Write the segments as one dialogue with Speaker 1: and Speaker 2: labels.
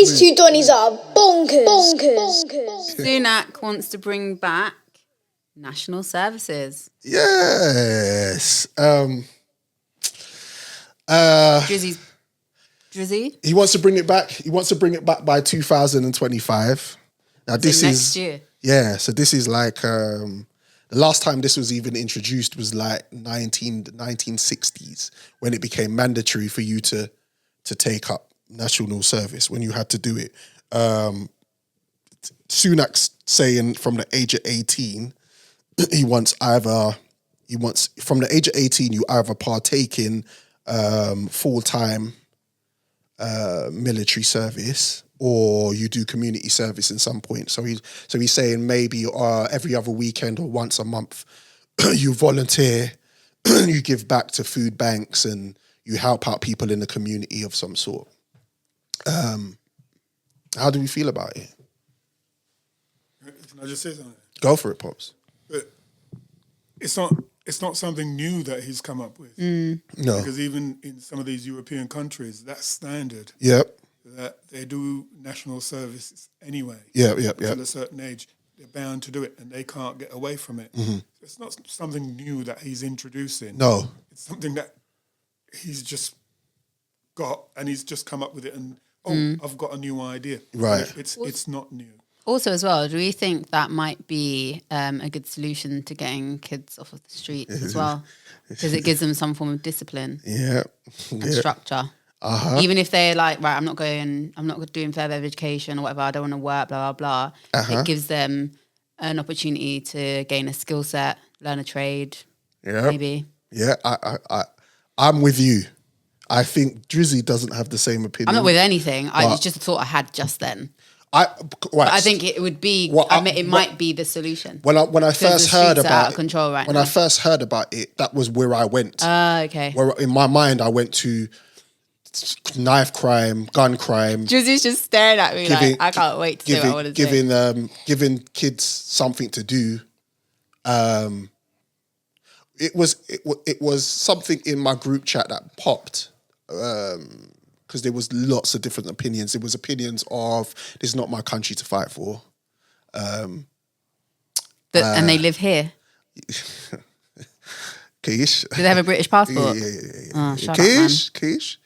Speaker 1: These two Donnies are bonkers.
Speaker 2: Sunak wants to bring back national services.
Speaker 3: Yes.
Speaker 2: Drizzy?
Speaker 3: He wants to bring it back. He wants to bring it back by 2025. Now this
Speaker 2: So
Speaker 3: is
Speaker 2: next year.
Speaker 3: Yeah, so this is like the last time this was even introduced was like 1960s when it became mandatory for you to take up national service, when you had to do it. Sunak's saying from the age of 18, from the age of 18 you either partake in full-time military service or you do community service in some point. So he's saying maybe every other weekend or once a month you volunteer, you give back to food banks and you help out people in the community of some sort. How do we feel about it?
Speaker 4: Can I just say something?
Speaker 3: Go for it, Pops.
Speaker 4: But it's not something new that he's come up with.
Speaker 3: No.
Speaker 4: Because even in some of these European countries, that's standard.
Speaker 3: Yep.
Speaker 4: That they do national service anyway.
Speaker 3: Yep.
Speaker 4: Until a certain age, they're bound to do it and they can't get away from it. Mm-hmm. It's not something new that he's introducing.
Speaker 3: No.
Speaker 4: It's something that he's just got and he's just come up with it and, I've got a new idea.
Speaker 3: Right.
Speaker 4: It's not new.
Speaker 2: Also, as well, do we think that might be a good solution to getting kids off of the streets as well? Because it gives them some form of discipline and structure. Uh-huh. Even if they're like, right, I'm not doing further education or whatever, I don't want to work, blah, blah, blah. It gives them an opportunity to gain a skill set, learn a trade, maybe.
Speaker 3: Yeah, I'm with you. I think Drizzy doesn't have the same opinion.
Speaker 2: I'm not with anything. It's just a thought I had just then. I think it would be. It might be the solution.
Speaker 3: When I first heard about
Speaker 2: it, control right
Speaker 3: when
Speaker 2: now.
Speaker 3: I first heard about it, that was where I went.
Speaker 2: Okay.
Speaker 3: Where in my mind I went to knife crime, gun crime.
Speaker 2: Drizzy's just staring at me like I can't wait to do what I want to
Speaker 3: do. Giving kids something to do. It was something in my group chat that popped. Because there was lots of different opinions. There was opinions of, this is not my country to fight for.
Speaker 2: And they live here?
Speaker 3: Keish.
Speaker 2: Do they have a British passport?
Speaker 3: Yeah.
Speaker 2: Oh, shut up, man.
Speaker 3: Keish.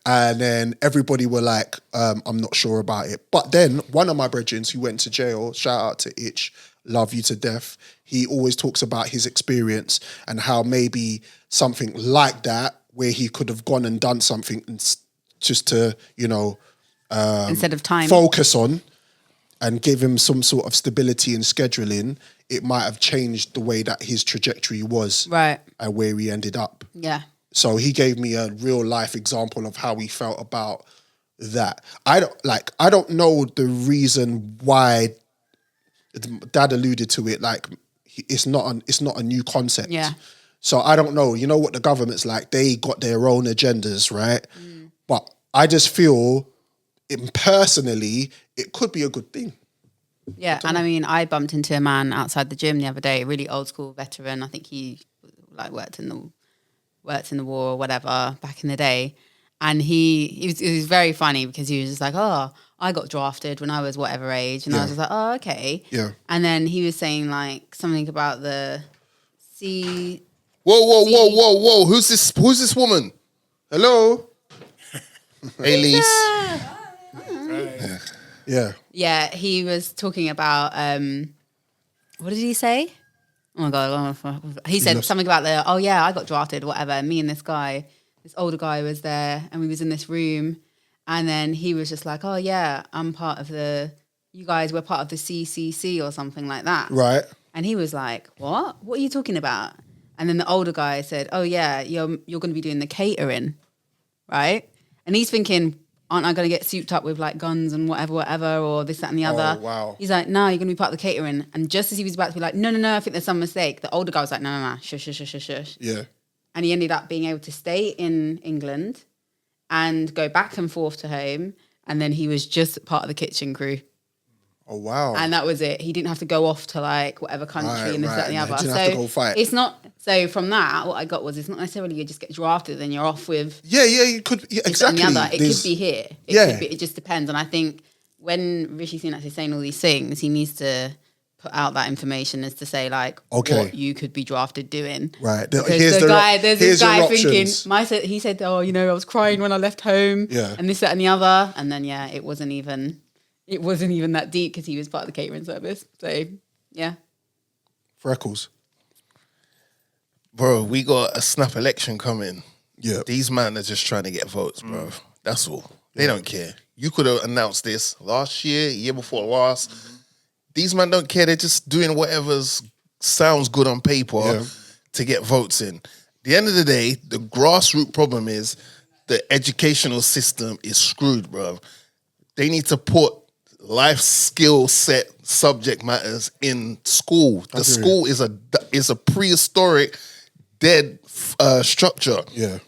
Speaker 3: And then everybody were like, I'm not sure about it. But then one of my brethren who went to jail, shout out to Itch, love you to death, he always talks about his experience and how maybe something like that, where he could have gone and done something and just to,
Speaker 2: instead of time,
Speaker 3: focus on and give him some sort of stability and scheduling, it might have changed the way that his trajectory was,
Speaker 2: right,
Speaker 3: and where he ended up.
Speaker 2: Yeah.
Speaker 3: So he gave me a real life example of how he felt about that. I don't know the reason why. Dad alluded to it, like it's not a new concept.
Speaker 2: Yeah.
Speaker 3: So I don't know. You know what the government's like? They got their own agendas, right? But I just feel, personally, it could be a good thing.
Speaker 2: Yeah, and I mean, I bumped into a man outside the gym the other day, a really old school veteran. I think he worked in the war or whatever back in the day, and it was very funny because he was just like, "Oh, I got drafted when I was whatever age," and I was just like, "Oh, okay."
Speaker 3: Yeah.
Speaker 2: And then he was saying like something about the sea.
Speaker 5: Whoa! Who's this woman? Hello. Hey, Lise.
Speaker 3: Yeah.
Speaker 2: Yeah, he was talking about what did he say? Oh my god! He said something about I got drafted, whatever. And me and this older guy was there, and we was in this room, and then he was just like, "Oh yeah, I'm part of you guys were part of the CCC or something like that."
Speaker 3: Right.
Speaker 2: And he was like, "What? What are you talking about?" And then the older guy said, "Oh yeah, you're going to be doing the catering, right?" And he's thinking, aren't I going to get souped up with like guns and whatever, or this, that, and the other?
Speaker 3: Oh, wow.
Speaker 2: He's like, no, you're going to be part of the catering. And just as he was about to be like, no, I think there's some mistake, the older guy was like, no, shush.
Speaker 3: Yeah.
Speaker 2: And he ended up being able to stay in England and go back and forth to home. And then he was just part of the kitchen crew.
Speaker 3: Oh, wow.
Speaker 2: And that was it. He didn't have to go off to like whatever country and this, that, and the other.
Speaker 3: Didn't have to go fight.
Speaker 2: It's not, so from that, what I got was it's not necessarily you just get drafted and you're off with.
Speaker 3: Yeah, you could, exactly.
Speaker 2: And the other. It could be here. It just depends. And I think when Rishi Sunak is saying all these things, he needs to put out that information as to say like what you could be drafted doing.
Speaker 3: Right.
Speaker 2: Because
Speaker 3: Here's
Speaker 2: there's this guy thinking,
Speaker 3: options.
Speaker 2: he said, oh, you know, I was crying when I left home,
Speaker 3: Yeah.
Speaker 2: and this, that, and the other, and then it wasn't even that deep because he was part of the catering service. So yeah,
Speaker 3: Freckles.
Speaker 5: Bro, we got a snap election coming.
Speaker 3: Yeah.
Speaker 5: These men are just trying to get votes, bro. That's all. They don't care. You could have announced this last year before last. These men don't care. They're just doing whatever sounds good on paper to get votes in. At the end of the day, the grassroots problem is the educational system is screwed, bro. They need to put life skill set subject matters in school. The school is a prehistoric, dead structure.
Speaker 3: Yeah.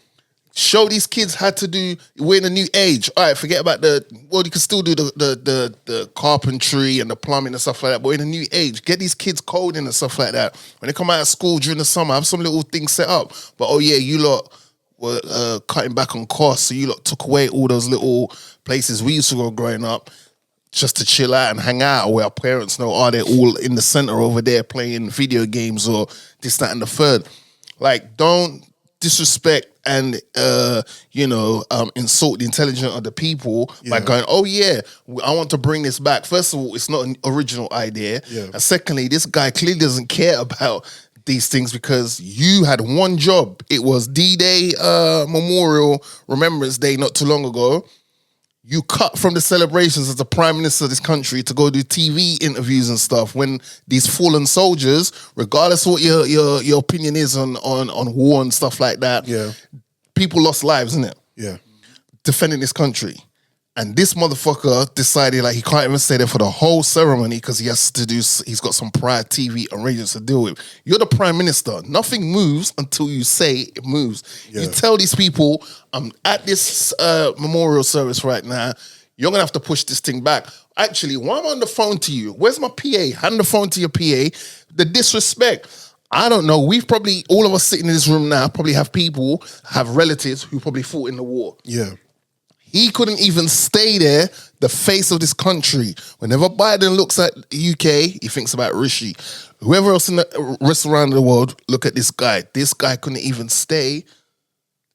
Speaker 5: Show these kids how to do. We're in a new age. All right, forget about you can still do the carpentry and the plumbing and stuff like that. But we're in a new age. Get these kids coding and stuff like that. When they come out of school during the summer, have some little things set up. But you lot were cutting back on costs, so you lot took away all those little places we used to go growing up just to chill out and hang out, where our parents know, they're all in the center over there playing video games or this, that, and the third. Like, don't disrespect and insult the intelligence of the people by going, I want to bring this back. First of all, it's not an original idea. And secondly, this guy clearly doesn't care about these things because you had one job. It was D-Day Memorial Remembrance Day not too long ago. You cut from the celebrations as the Prime Minister of this country to go do TV interviews and stuff when these fallen soldiers, regardless of what your opinion is on war and stuff like that, people lost lives, innit?
Speaker 3: Yeah.
Speaker 5: Defending this country. And this motherfucker decided like he can't even stay there for the whole ceremony because he's got some prior TV arrangements to deal with. You're the Prime Minister. Nothing moves until you say it moves. Yeah. You tell these people, I'm at this memorial service right now. You're going to have to push this thing back. Actually, while I'm on the phone to you, where's my PA? Hand the phone to your PA. The disrespect. I don't know. We've probably, all of us sitting in this room now, probably have relatives who probably fought in the war.
Speaker 3: Yeah.
Speaker 5: He couldn't even stay there, the face of this country. Whenever Biden looks at the UK, he thinks about Rishi. Whoever else in the rest around the world, look at this guy. This guy couldn't even stay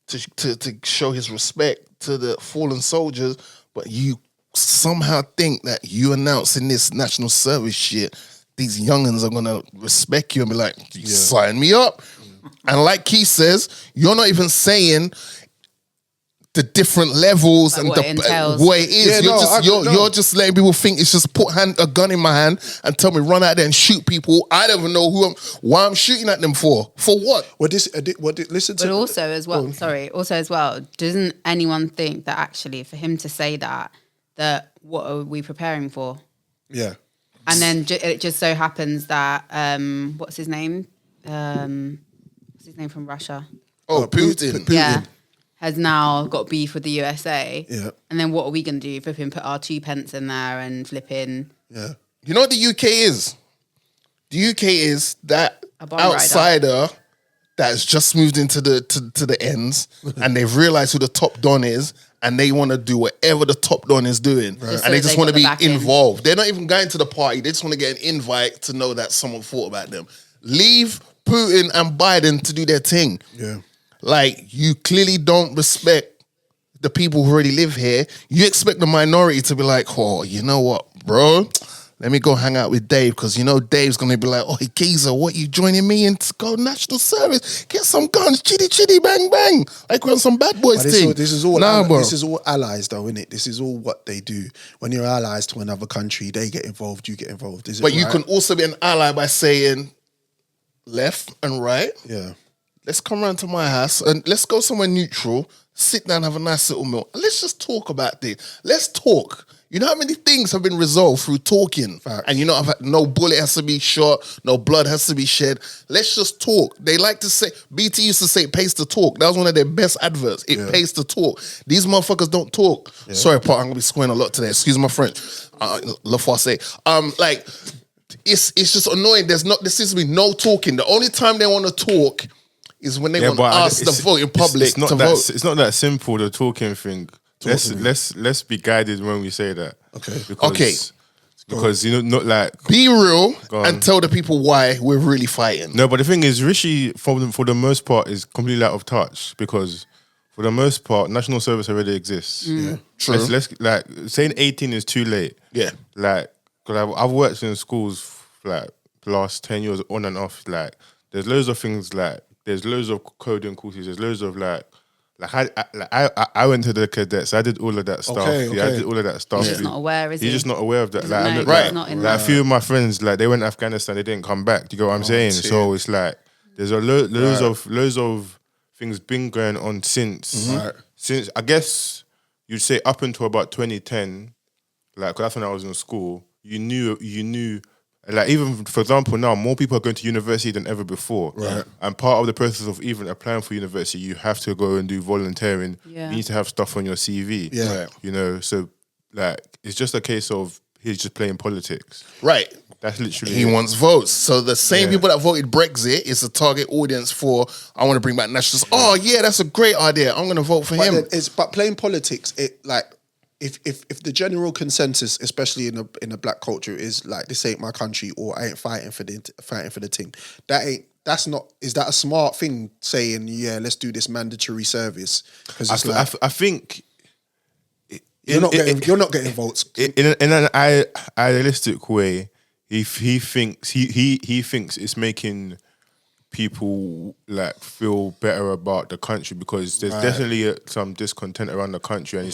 Speaker 5: to show his respect to the fallen soldiers, but you somehow think that you announcing this national service shit, these youngins are going to respect you and be like, sign me up. And like Keith says, you're not even saying the different levels and
Speaker 2: what it entails.
Speaker 5: What it is. You're just letting people think it's just put a gun in my hand and tell me run out there and shoot people. I don't even know why I'm shooting at them for. For what?
Speaker 3: Listen to.
Speaker 2: But also as well, doesn't anyone think that actually for him to say that what are we preparing for?
Speaker 3: Yeah.
Speaker 2: And then it just so happens that what's his name? What's his name from Russia?
Speaker 5: Oh, Putin.
Speaker 2: Yeah. Has now got beef with the USA.
Speaker 3: Yeah.
Speaker 2: And then what are we going to do? Flipping put our 2 pence in there and flipping.
Speaker 3: Yeah.
Speaker 5: You know what the UK is? The UK is that outsider that's just moved into the ends and they've realized who the top don is and they want to do whatever the top don is doing. Right. And they just want to be involved. They're not even going to the party. They just want to get an invite to know that someone thought about them. Leave Putin and Biden to do their thing.
Speaker 3: Yeah.
Speaker 5: Like, you clearly don't respect the people who already live here. You expect the minority to be like, oh, you know what, bro? Let me go hang out with Dave because, Dave's going to be like, oh, Geezer, what, you joining me in to go national service? Get some guns, chitty, chitty, bang, bang. Like we're on some bad boys thing.
Speaker 3: This is all allies, though, isn't it? This is all what they do. When you're allies to another country, they get involved, you get involved. But
Speaker 5: you can also be an ally by saying left and right.
Speaker 3: Yeah.
Speaker 5: Let's come round to my house and let's go somewhere neutral, sit down, have a nice little meal. And let's just talk about this. Let's talk. You know how many things have been resolved through talking?
Speaker 3: Facts.
Speaker 5: And no bullet has to be shot, no blood has to be shed. Let's just talk. They like to say, BT used to say it pays to talk. That was one of their best adverts. It pays to talk. These motherfuckers don't talk. Yeah. Sorry, Pat, I'm going to be swearing a lot today. Excuse my French. Le Fosse. It's just annoying. There seems to be no talking. The only time they want to talk is when they want us to vote in public to vote.
Speaker 6: It's not that simple, the talking thing. let's be guided when we say that.
Speaker 3: Okay.
Speaker 6: Because you know, not like
Speaker 5: Be real and tell the people why we're really fighting.
Speaker 6: no, but the thing is, Rishi for the most part is completely out of touch because for the most part, national service already exists.
Speaker 5: Yeah, true.
Speaker 6: Let's like saying 18 is too late.
Speaker 5: Yeah.
Speaker 6: Like, because I've worked in schools for, like the last 10 years on and off. Like, there's loads of things like there's loads of coding courses. There's loads of I went to the cadets. I did all of that stuff.
Speaker 3: Okay.
Speaker 6: Yeah, I did all of that stuff.
Speaker 2: He's just not aware, is he?
Speaker 6: He's just not aware of that.
Speaker 2: Doesn't
Speaker 6: Like,
Speaker 2: know,
Speaker 6: like,
Speaker 2: he's not in
Speaker 6: like a
Speaker 2: that.
Speaker 6: few of my friends, like they went to Afghanistan, they didn't come back. Do you get what I'm saying?
Speaker 3: dear.
Speaker 6: So it's like there's loads of things been going on since I guess you'd say up until about 2010. Like, 'cause that's when I was in school. You knew. Like, even for example, now more people are going to university than ever before.
Speaker 3: Right.
Speaker 6: And part of the process of even applying for university, you have to go and do volunteering.
Speaker 2: Yeah.
Speaker 6: You need to have stuff on your CV.
Speaker 3: Yeah. Right.
Speaker 6: You know, so like it's just a case of he's just playing politics.
Speaker 5: Right.
Speaker 6: That's literally
Speaker 5: He
Speaker 6: it.
Speaker 5: wants votes. So the same people that voted Brexit is the target audience for, I want to bring back nationals. Oh, yeah, that's a great idea. I'm going to vote for him.
Speaker 3: But playing politics, it like if the general consensus, especially in a black culture, is like this ain't my country or I ain't fighting for the team. Is that a smart thing saying, yeah, let's do this mandatory service? Because
Speaker 6: I think
Speaker 3: you're not getting votes
Speaker 6: in an idealistic way. He thinks it's making people like feel better about the country because there's definitely some discontent around the country, and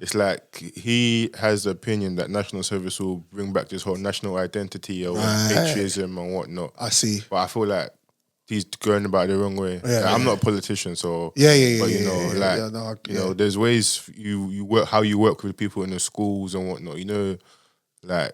Speaker 6: it's like he has the opinion that national service will bring back this whole national identity or patriotism and whatnot.
Speaker 3: I see,
Speaker 6: but I feel like he's going about it the wrong way.
Speaker 3: Yeah,
Speaker 6: I'm not a politician, so
Speaker 3: but
Speaker 6: you know, there's ways you work how you work with people in the schools and whatnot. Like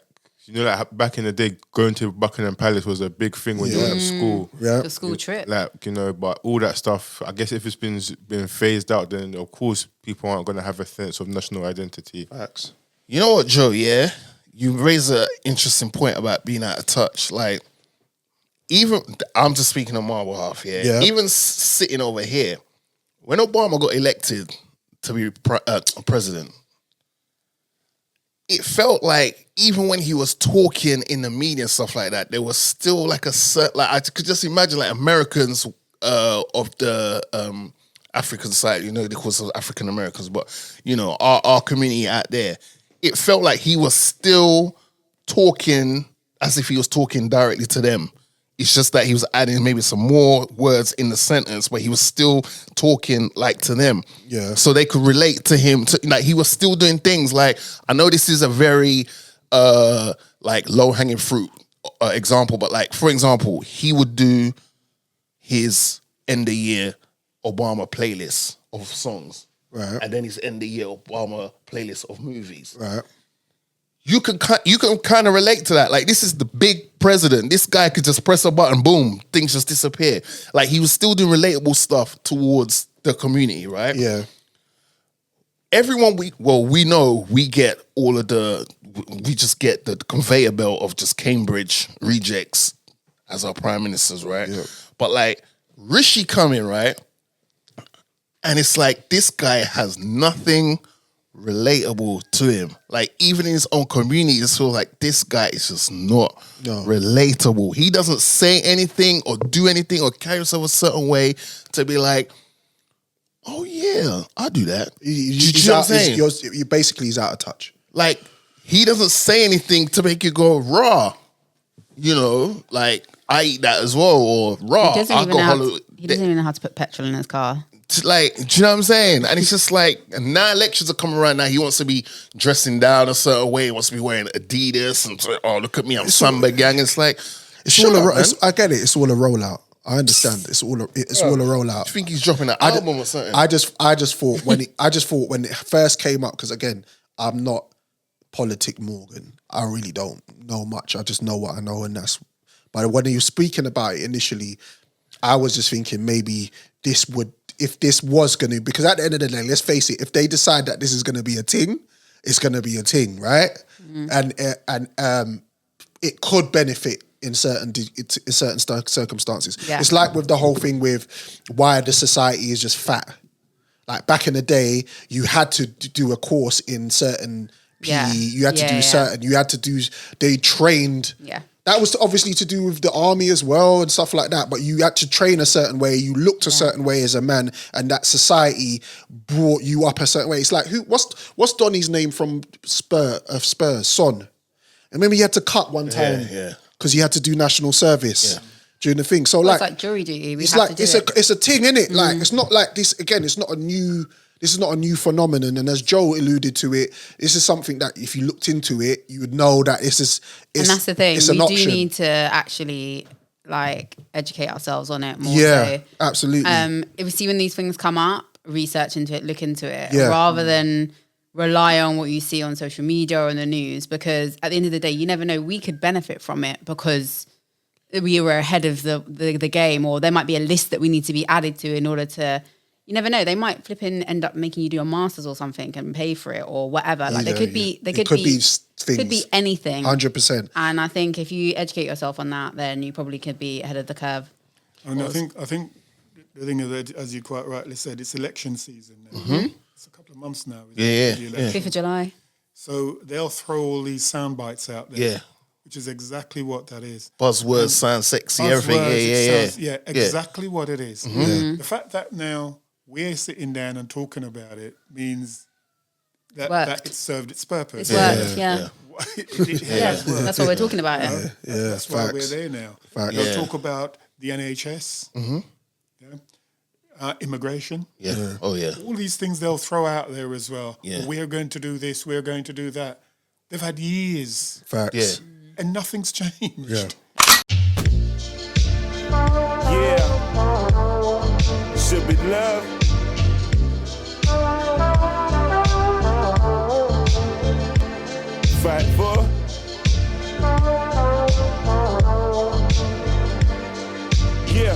Speaker 6: back in the day, going to Buckingham Palace was a big thing when you were at school.
Speaker 3: Yeah,
Speaker 2: The school trip.
Speaker 6: Like, but all that stuff, I guess if it's been phased out, then of course people aren't going to have a sense of national identity.
Speaker 3: Facts.
Speaker 5: You know what, Joe? Yeah, you raise an interesting point about being out of touch. Like, even I'm just speaking on my behalf. Yeah. Even sitting over here, when Obama got elected to be president, it felt like even when he was talking in the media and stuff like that, there was still like a certain, like I could just imagine like Americans of the African side, you know, they call themselves African Americans, but you know, our community out there, it felt like he was still talking as if he was talking directly to them. It's just that he was adding maybe some more words in the sentence, but he was still talking like to them.
Speaker 3: Yeah.
Speaker 5: So they could relate to him. Like he was still doing things like, I know this is a very like low hanging fruit example, but like, for example, he would do his end of year Obama playlist of songs.
Speaker 3: Right.
Speaker 5: And then his end of year Obama playlist of movies.
Speaker 3: Right.
Speaker 5: You can kind of relate to that. Like, this is the big president. This guy could just press a button, boom, things just disappear. Like, he was still doing relatable stuff towards the community, right?
Speaker 3: Yeah.
Speaker 5: Everyone we know we get all of we just get the conveyor belt of just Cambridge rejects as our prime ministers, right?
Speaker 3: Yeah.
Speaker 5: But like Rishi coming, right? And it's like this guy has nothing relatable to him. Like, even in his own community, it's sort of like this guy is just not relatable. He doesn't say anything or do anything or carry himself a certain way to be like, oh yeah, I'll do that. You know what I'm saying?
Speaker 3: You basically, he's out of touch.
Speaker 5: Like, he doesn't say anything to make you go raw. You know, like, I eat that as well, or raw.
Speaker 2: He doesn't even know how to put petrol in his car.
Speaker 5: Like, do you know what I'm saying? And it's just like, now elections are coming around now. He wants to be dressing down a certain way. He wants to be wearing Adidas and so, oh, look at me, I'm Samba Gang. It's like,
Speaker 3: I get it. It's all a rollout. I understand. It's all a rollout.
Speaker 5: I think he's dropping an album or something.
Speaker 3: I just thought when it first came up, because again, I'm not politic Morgan. I really don't know much. I just know what I know, and that's. But when he was speaking about it initially, I was just thinking maybe if this was going to, because at the end of the day, let's face it, if they decide that this is going to be a thing, it's going to be a thing, right? Mm-hmm. And it could benefit in certain circumstances. Yeah. It's like with the whole thing with why the society is just fat. Like back in the day, you had to do a course in certain PE.
Speaker 2: Yeah.
Speaker 3: You had to do
Speaker 2: Yeah.
Speaker 3: certain. You had to do. They trained.
Speaker 2: Yeah.
Speaker 3: That was obviously to do with the army as well and stuff like that. But you had to train a certain way. You looked a certain way as a man, and that society brought you up a certain way. It's like what's Donny's name from Spurs? Son. And remember, he had to cut one time because he had to do national service during the thing. So
Speaker 2: It's like jury duty.
Speaker 3: it's like it's a thing, innit? Like it's not like this again. It's not a new. This is not a new phenomenon, and as Joe alluded to it, this is something that if you looked into it, you would know that this is.
Speaker 2: And that's the thing.
Speaker 3: It's an
Speaker 2: We
Speaker 3: option.
Speaker 2: do need to actually like educate ourselves on it more.
Speaker 3: Yeah,
Speaker 2: so.
Speaker 3: absolutely.
Speaker 2: If we see when these things come up, research into it, look into it,
Speaker 3: Yeah.
Speaker 2: rather than rely on what you see on social media or in the news. Because at the end of the day, you never know. We could benefit from it because we were ahead of the game, or there might be a list that we need to be added to in order to. You never know. They might flipping end up making you do a master's or something and pay for it or whatever. Like there could be
Speaker 3: things.
Speaker 2: could be anything.
Speaker 3: 100%.
Speaker 2: And I think if you educate yourself on that, then you probably could be ahead of the curve.
Speaker 4: And I think the thing is that, as you quite rightly said, it's election season now. It's a couple of months now.
Speaker 5: Yeah.
Speaker 2: 5th of July.
Speaker 4: So they'll throw all these sound bites out there.
Speaker 5: Yeah.
Speaker 4: Which is exactly what that is.
Speaker 5: Buzzwords sound sexy, everything.
Speaker 4: Buzzwords, yeah, exactly what it is.
Speaker 2: Mm-hmm.
Speaker 4: The fact that now we're sitting down and talking about it means that
Speaker 2: Worked.
Speaker 4: it's served its purpose.
Speaker 2: It's worked, yeah.
Speaker 4: It has worked.
Speaker 2: That's what we're talking about.
Speaker 4: That's why we're there now.
Speaker 3: Facts.
Speaker 4: They'll talk about the NHS, immigration.
Speaker 5: Yeah. Oh, yeah.
Speaker 4: All these things they'll throw out there as well.
Speaker 5: Yeah.
Speaker 4: We're going to do this, we're going to do that. They've had years
Speaker 3: Facts.
Speaker 5: Yeah.
Speaker 4: and nothing's changed.
Speaker 3: Yeah.
Speaker 7: Should be love. Fight for. Yeah.